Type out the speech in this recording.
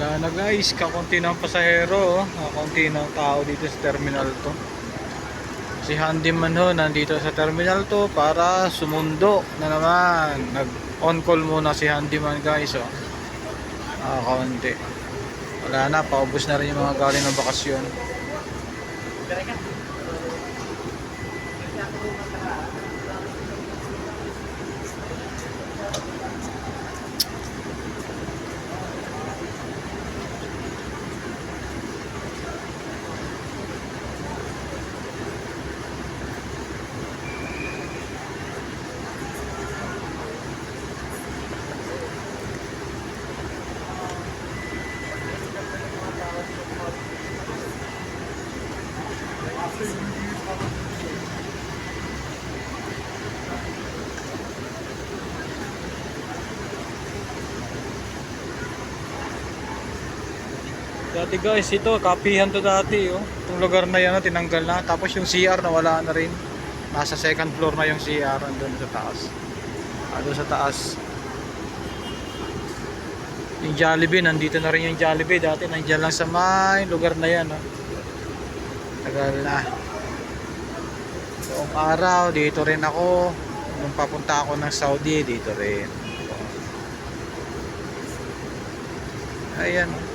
Wala na guys, kakunti ng pasahero, oh. Kakunti ng tao dito sa terminal to. Si handyman ho nandito sa terminal to para sumundo na naman. Nag on call muna si handyman guys, oh. Kaunti. Wala na, paubos na rin yung mga galing ng bakasyon. Dati guys, ito kapihan to dati, oh. Itong lugar na yan, tinanggal na. Tapos yung CR nawala na rin. Nasa second floor na yung CR, andun sa taas. Andun sa taas. Yung Jollibee, nandito na rin yung Jollibee. Dati nandiyan lang sa may lugar na yan, oh. Tagal na. Buong araw, dito rin ako. Nung papunta ako ng Saudi, dito rin. Ayan.